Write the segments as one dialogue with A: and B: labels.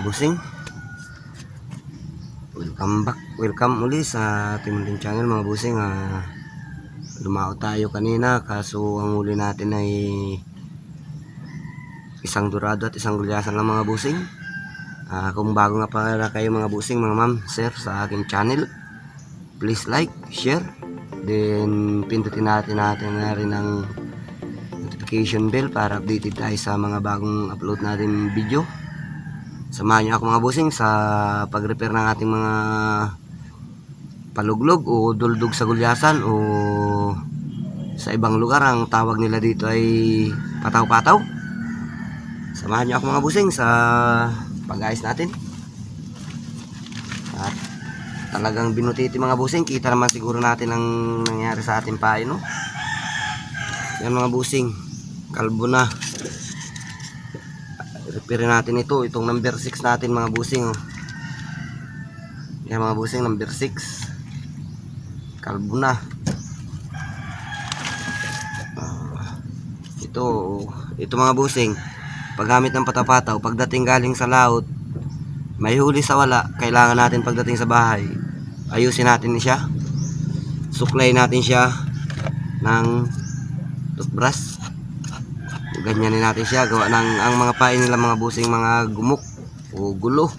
A: mga busing, welcome back, welcome uli sa ating munting channel mga busing. Lumao tayo kanina kaso ang huli natin ay isang dorado at isang gulyasan lang mga busing. Kung bago nga pala kayo mga busing, mga ma'am, sir, sa aking channel, please like, share, then pindutin natin na rin ang notification bell para updated tayo sa mga bagong upload natin video. Samahan niyo ako mga busing sa pag-repair ng ating mga paluglog o duldog sa gulyasan, o sa ibang lugar ang tawag nila dito ay pataw-pataw. Samahan niyo ako mga busing sa pag-ayos natin. At talagang binutiti mga busing, kita naman siguro natin ang nangyari sa ating pain, no? Yan mga busing, kalbo na. Repair natin itong number 6 natin mga busing, oh. Yan mga busing, number 6, kalbo na. Ito mga busing, paggamit ng patapataw, pagdating galing sa laot, may huli sa wala, kailangan natin pagdating sa bahay ayusin natin siya, suklay natin siya ng toothbrush. Ganyanin natin siya, gawa ng ang mga pain nila mga busing, mga gumok o gulo.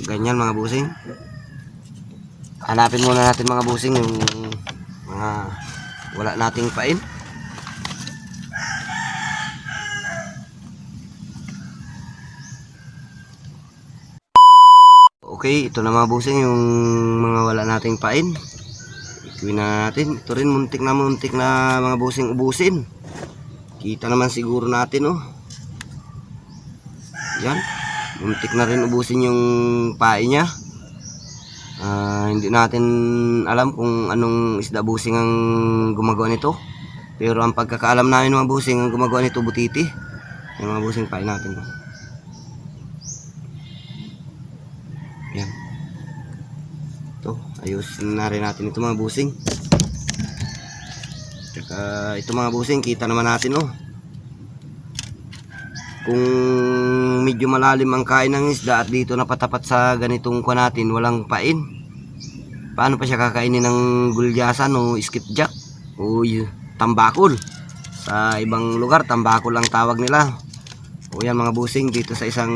A: Ganyan mga busing. Hanapin muna natin mga busing yung mga wala nating pain. Okay, ito na mga busing yung mga wala nating pain. Ikuin na natin. Ito rin muntik na mga busing ubusin. Kita naman siguro natin, oh. Yan, muntik na rin ubusin yung pain niya. Hindi natin alam kung anong isda busing ang gumagawa nito, pero ang pagkakaalam namin mga busing, ang gumagawa nito butiti. Yung mga busing pain natin, oh. Yan. Ito, ayusin na rin natin ito mga busing. Tsaka ito mga busing, kita naman natin, oh. Kung medyo malalim ang kain ng isda at dito napatapat sa ganitong kuha natin, walang pain, paano pa siya kakainin ng gulyasan o skipjack o tambakol? Sa ibang lugar, tambakol ang tawag nila. O yan mga busing, dito sa isang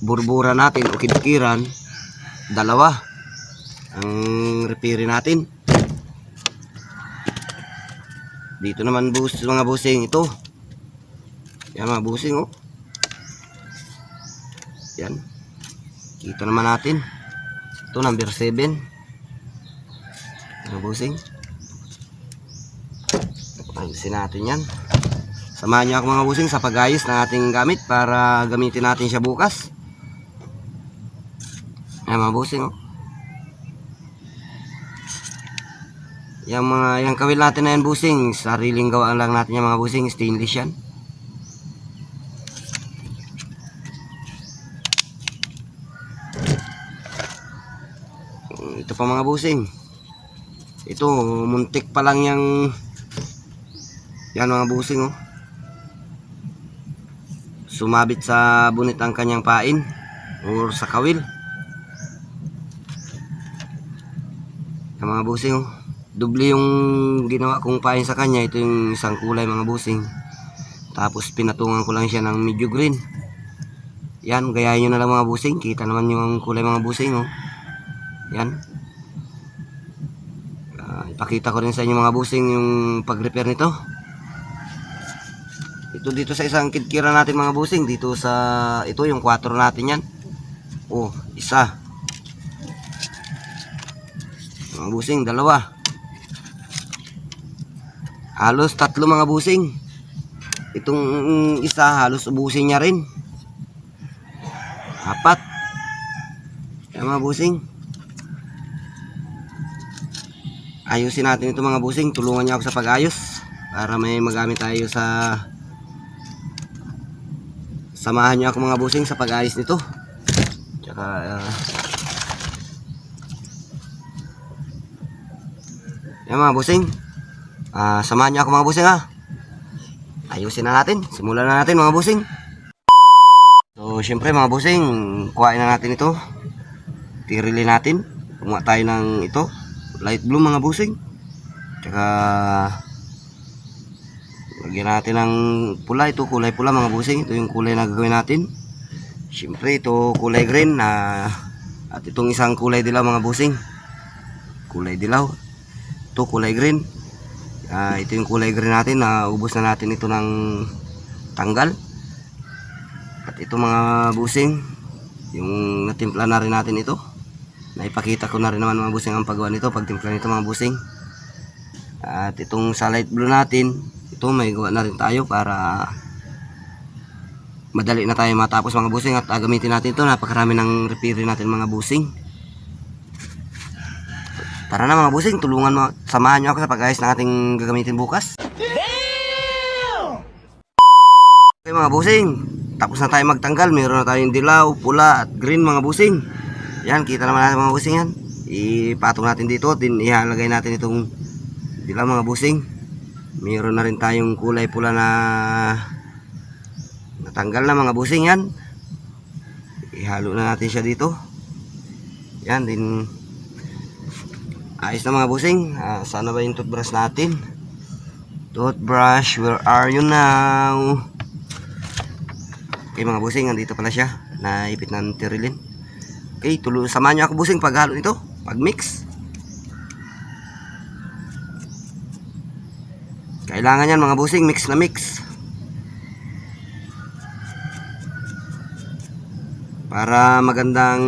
A: burbura natin o kidkiran, dalawa ang repair natin. Dito naman mga busing, ito yan mga busing, oh. Yan, kita naman natin ito, number 7 mga busing. Ayusin natin yan. Samahan niyo ako mga busing sa pag-ayos ng ating gamit para gamitin natin siya bukas. Yan mga busing, oh. Yung kawil natin na yan busing, sariling gawaan lang natin yung mga busing, stainless yan. Ito pa mga busing, ito muntik pa lang yan mga busing, oh. Sumabit sa bunit ang kanyang pain or sa kawil. Yung mga busing, oh, doble yung ginawa kong pain sa kanya. Ito yung isang kulay mga busing, tapos pinatungan ko lang siya ng medyo green. Yan, gayahin nyo na lang mga busing, kita naman yung kulay mga busing, oh. Yan, ipakita ko rin sa inyo mga busing yung pag-repair nito. Ito dito sa isang kidkira natin mga busing, dito sa ito yung 4 natin yan. Oh, isa. Mga busing, dalawa. Halos 3 mga busing. Itong isa halos ubusin niya rin. 4. Yan mga busing. Ayusin natin ito mga busing. Tulungan niyo ako sa pag-ayos para may magamit tayo sa... Samahan niyo ako mga busing sa pag-ayos nito. Tsaka yan mga busing, samahan niyo ako mga busing, ha. ayusin na natin. Simulan na natin mga busing. So syempre mga busing, kuhain na natin ito. Tirilin natin. Kumuha tayo ng ito, light blue mga busing. Tsaka lagyan natin ng pula. Ito kulay pula mga busing. Ito yung kulay na gagawin natin. Syempre ito kulay green na at itong isang kulay dilaw mga busing. Kulay dilaw. Ito kulay green. Ito yung kulay green natin na ubos na natin ito ng tanggal. At ito mga busing, yung natimpla na rin natin ito. Naipakita ko na rin naman mga busing ang paggawa nito, pagtimpla nito mga busing. At itong sa light blue natin, ito may gawa na rin tayo para madali na tayo matapos mga busing. At gamitin natin ito, napakarami ng repair natin mga busing. Tara na mga busing, tulungan mo, samahan nyo ako sa pag-ayos ng ating gagamitin bukas. Okay mga busing, tapos na tayo magtanggal. Meron na tayong dilaw, pula at green mga busing. Yan, kita naman natin mga busing yan. Ipatong natin dito, ihalagay natin itong dilaw mga busing. Meron na rin tayong kulay pula na natanggal na mga busing yan. Ihalo na natin siya dito. Yan, din ayos na mga busing. Sana ba yung toothbrush natin? Toothbrush, where are you now? Okay mga busing, nandito pala siya. Naipit ng tirilin. Okay, samahan nyo ako busing paghalo nito, pag mix. Kailangan yan mga busing, mix na mix. Para magandang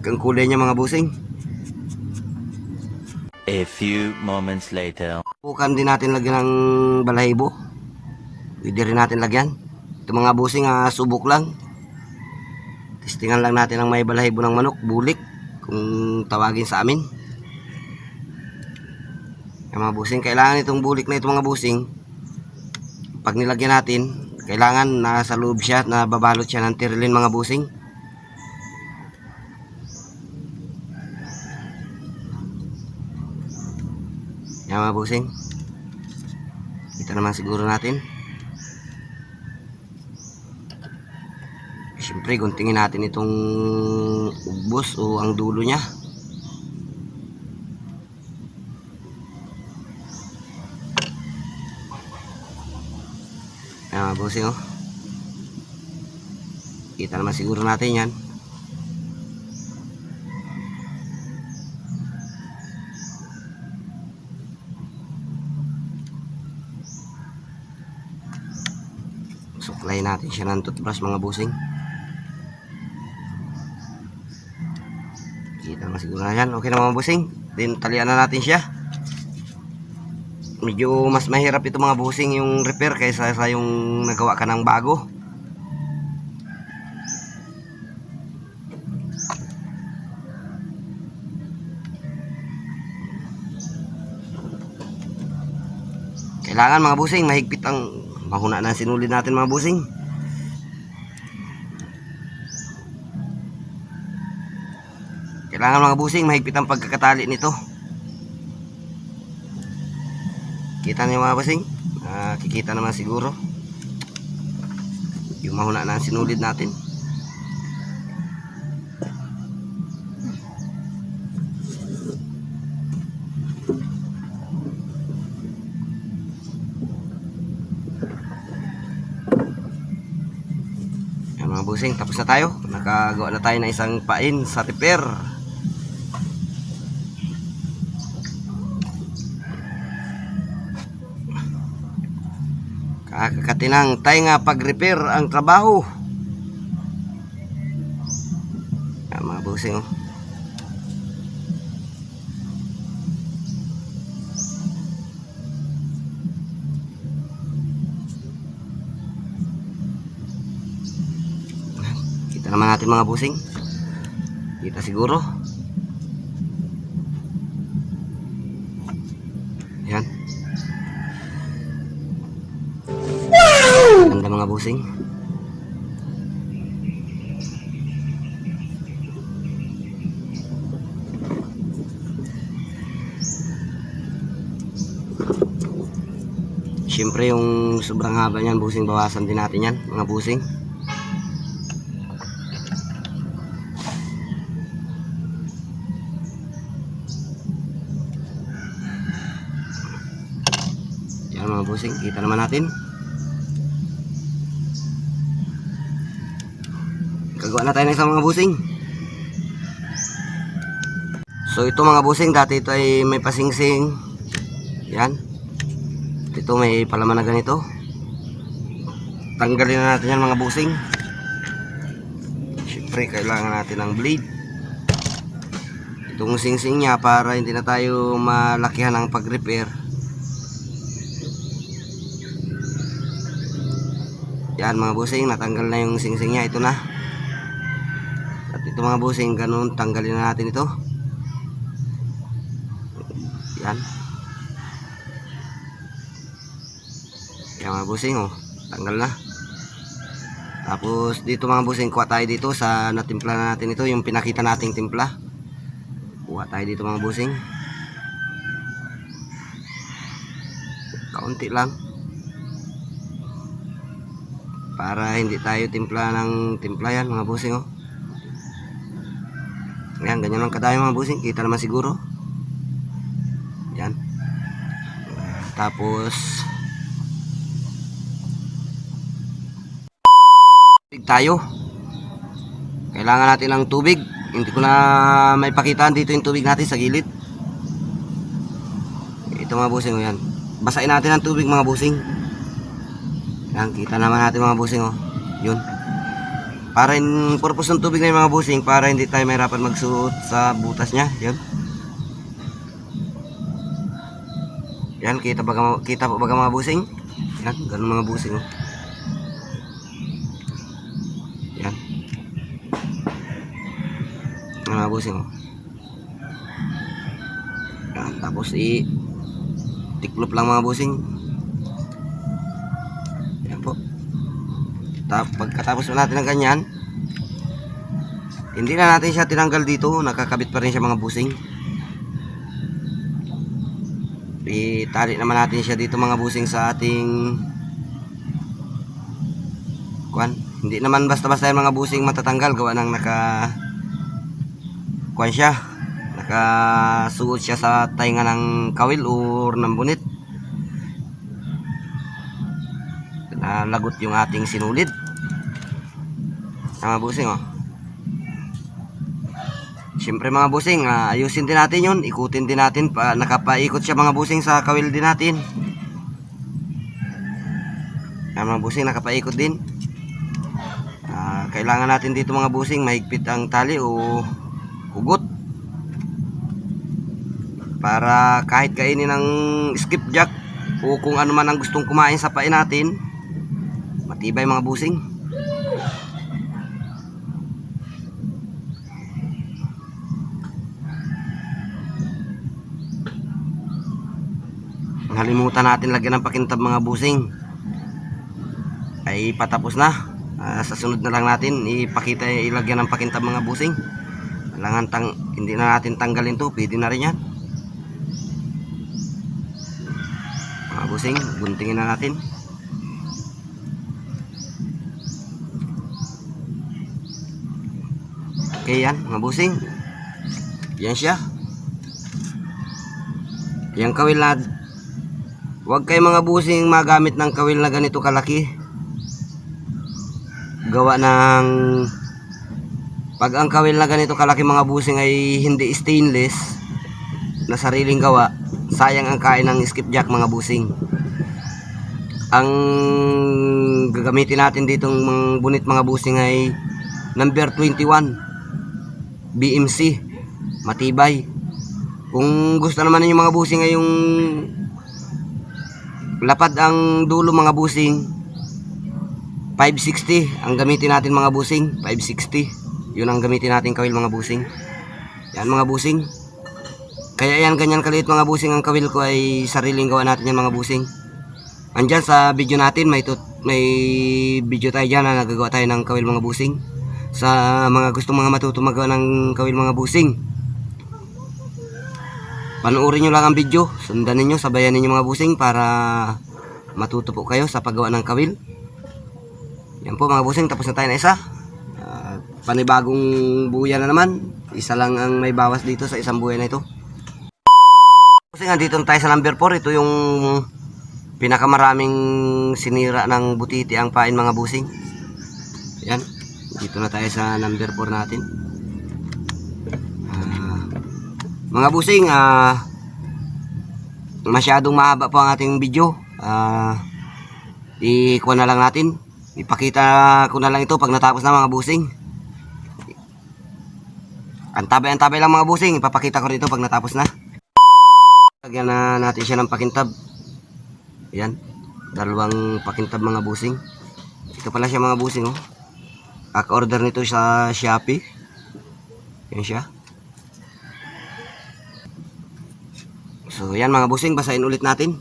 A: ang kulay niya mga busing.
B: A few moments later.
A: Bukan din natin lagyan ng balahibo. Pwede rin natin lagyan. Ito mga busing, subok lang. Testingan lang natin ang may balahibo ng manok, bulik, kung tawagin sa amin. Yung mga busing, kailangan itong bulik na ito mga busing. Pag nilagyan natin, kailangan nasa loob siya, nababalot siya ng tirilin mga busing. Yan mga busing. Kita naman siguro natin. Siyempre, guntingin natin itong ubos o ang dulo niya. Yan mga busing, oh. Kita naman siguro natin yan. Suklay natin siya ng toothbrush mga busing. Kita naman siguro na yan. Okay na mga busing. Then talian na natin siya. Medyo mas mahirap ito mga busing yung repair kaysa sa yung nagawa ka ng bago. Kailangan mga busing mahigpit ang mahuna na sinulid natin mga busing. Kailangan mga busing mahigpit ang pagkakatali nito. Kita niyo mga busing? Kikita naman siguro yung mahuna na sinulid natin. Yan mga busing, tapos na tayo. Nakagawa na tayo ng isang pain sa repair. Kakakatinang tayo nga pag-repair ang trabaho. Yan mga busing, oh. Kita naman natin mga busing. Kita siguro. Yan. Ganda mga busing. Siyempre yung sobrang haba niyan busing, bawasan din natin yan mga busing. Yan mga busing, kita naman natin. Gagawa na tayo ng isang mga busing. So ito mga busing, dati ito ay may pasingsing. Yan. Ito may palaman na ganito. Tanggalin na natin yan mga busing. Siyempre kailangan natin ng blade. Itong singsing nya para hindi na tayo malakihan ng pag-repair. Yan mga busing, natanggal na yung singsing nya. Ito na. At ito mga busing, ganun, tanggalin na natin ito. Yan. Yan mga busing, oh, tanggal na. Tapos dito mga busing, kuha tayo dito sa natimpla na natin ito, yung pinakita nating timpla. Kuha tayo dito mga busing. Kaunti lang. Para hindi tayo timpla ng timpla yan mga busing, oh. Yan, ganyan lang kadayo mga busing, kita naman siguro. Yan. Tapos tayo. Kailangan natin ng tubig. Hindi ko na may pakitaan dito yung tubig natin sa gilid. Ito mga busing, oh, yan. Basahin natin ang tubig mga busing. Yan, kita naman natin mga busing, oh. Yun. Para in purpose ng tubig na yung mga busing, para hindi tayo mahirapan magsuot sa butas nya. Yun. Yan, kita po baga mga busing. Yan, ganun mga busing, oh. Yan. Yan mga busing, oh. Yan, tapos tiklop lang mga busing. Yan po. Pagkatapos natin ng ganyan, hindi na natin siya tinanggal dito, nakakabit pa rin siya mga busing. Itali naman natin siya dito mga busing sa ating kuan. Hindi naman basta-basta yung mga busing matatanggal, gawa ng kuan siya, nakasuot siya sa tainga ng kawil or ng bunit. Nalagot yung ating sinulid. Mga busing, oh. Siyempre mga busing, ayusin din natin yun, ikutin din natin, nakapaikot siya mga busing sa kawil din natin. Mga busing, nakapaikot din. Kailangan natin dito mga busing, mahigpit ang tali o hugot, para kahit kainin ng skipjack o kung ano man ang gustong kumain sa pain natin, matibay mga busing. Halimutan natin lagyan ng pakintab mga busing, ay patapos na. Sa sunod na lang natin ipakita, ilagyan ng pakintab mga busing. Kailangan hindi na natin tanggalin to, pwede na rin yan mga busing. Guntingin na natin. Okay, yan mga busing, yan siya. Yung kawil na, huwag kayo mga busing magamit ng kawil na ganito kalaki. Gawa ng, pag ang kawil na ganito kalaki mga busing ay hindi stainless na sariling gawa, sayang ang kain ng skipjack mga busing. Ang gagamitin natin ditong mga bunit mga busing ay number 21 BMC, matibay. Kung gusto naman yung mga busing ay yung lapad ang dulo mga busing, 560 ang gamitin natin mga busing. 560 yun ang gamitin natin kawil mga busing. Yan mga busing, kaya yan ganyan kaliit mga busing ang kawil ko, ay sariling gawa natin yan mga busing. Andyan sa video natin, may video tayo dyan na nagagawa tayo ng kawil mga busing. Sa mga gustong mga matuto magawa ng kawil mga busing, panoorin nyo lang ang video, sundan ninyo, sabayan ninyo mga busing, para matuto po kayo sa paggawa ng kawil. Yan po mga busing, tapos na tayo na isa. Panibagong buya na naman. Isa lang ang may bawas dito sa isang buya na ito. Busing, andito na tayo sa number 4. Ito yung pinakamaraming sinira ng butiti ang pain mga busing. Yan. Dito na tayo sa number 4 natin. Mga busing, masyadong mahaba po ang ating video. Ikuha na lang natin. Ipakita ko na lang ito pag natapos na mga busing. Antabay lang mga busing. Ipapakita ko rito pag natapos na. Lagyan na natin siya ng pakintab. Yan. 2 pakintab mga busing. Ito pala siya mga busing. Oh. Kaka-order nito sa Shopee. Yan siya. So yan mga busing. Basahin ulit natin.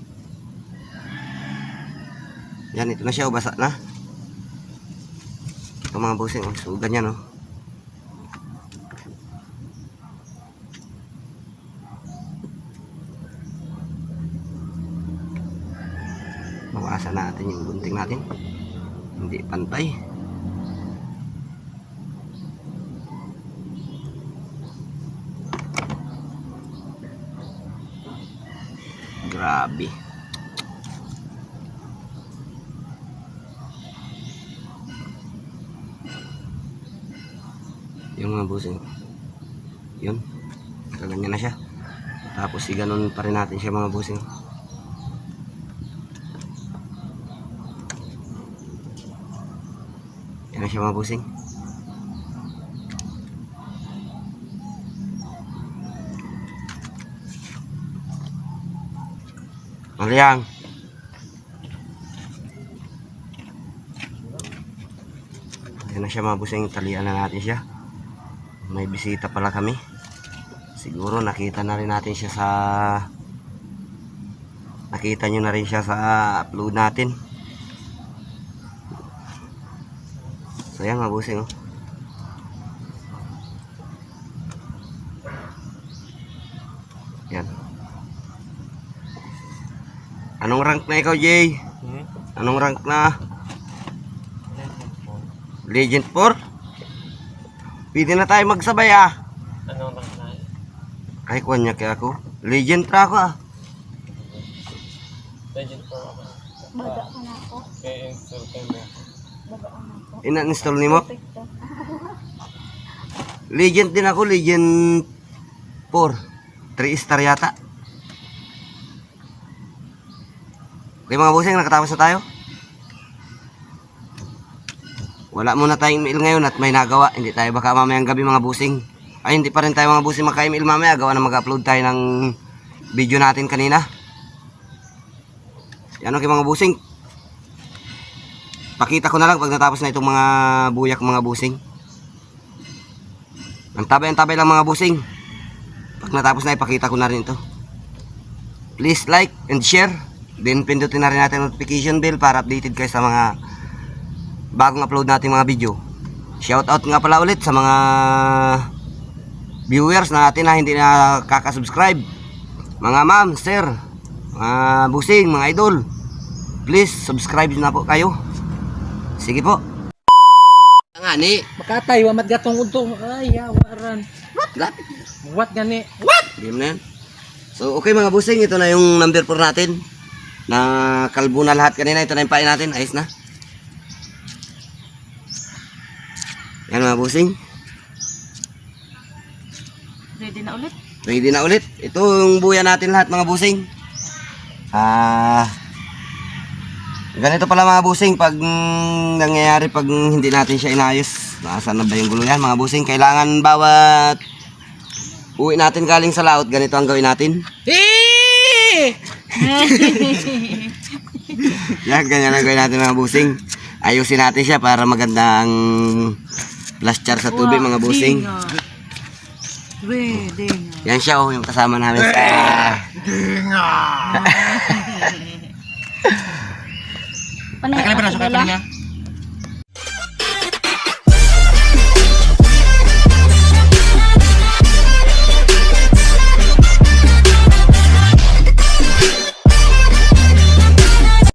A: Yan. Ito na siya. Basa na. Ito mga busing. Oh. So ganyan. Oh. Mawasan natin yung gunting natin. Hindi pantay. Grabe. Yung mga busing. Yun. Kaganyan na siya. Tapos iganon pa rin natin siya mga busing. Yan na siya mga busing. Malayang. Yan na siya mga busing. Talian na natin siya. May bisita pala kami. Siguro nakita na rin natin siya sa... Nakita nyo na rin siya sa upload natin. So yan mga busing. Oh. Yan. Anong rank na ikaw, Jay? Anong rank na? Legend 4? Pwede na tayo magsabay ah.
C: Anong rank na?
A: Ay, kuha niya kaya ako. Legend 3 ako ah.
C: Legend 4 ako.
D: Bada ka na ako.
C: Kaya install kayo mo.
D: Bada ka na ako.
A: Ina-install ni mo?
D: Perfecto.
A: Legend din ako, Legend 4. 3 star yata. Okay mga busing, nakatapos na tayo. Wala muna tayong email ngayon at may nagawa. Hindi tayo baka mamayang gabi mga busing. Ay hindi pa rin tayo mga busing maka-email mamaya. Gawa na mag-upload tayo ng video natin kanina. Yan okay mga busing. Pakita ko na lang pag natapos na itong mga buyak mga busing. Ang tabay lang mga busing. Pag natapos na ipakita ko na rin ito. Please like and share. Then pindutin na rin natin notification bell para updated kayo sa mga bagong upload natin mga video. Shoutout nga pala ulit sa mga viewers natin na hindi na kakasubscribe. Mga ma'am, sir, mga busing, mga idol, please subscribe na po kayo. Sige po. Nga ni.
C: Makatay, wamat gatong unto. Ay, yawaran. What gani?
A: Game na yan. So okay mga busing, ito na yung number 4 natin. Na kalbo na lahat kanina. Ito na yung pain natin. Ayos na. Yan mga busing.
D: Ready na ulit?
A: Ready na ulit. Ito yung buya natin lahat mga busing. Ganito pala mga busing pag nangyayari pag hindi natin siya inayos. Nasaan na ba yung gulo yan mga busing? Kailangan bawat uwi natin galing sa laot, ganito ang gawin natin. Yan, ganyan ang gawin natin mga busing. Ayusin natin siya para maganda ang flash char sa tubig mga busing.
D: Ready na.
A: Yan siya oh, yung kasama namin sa...
D: Panay, ako dala.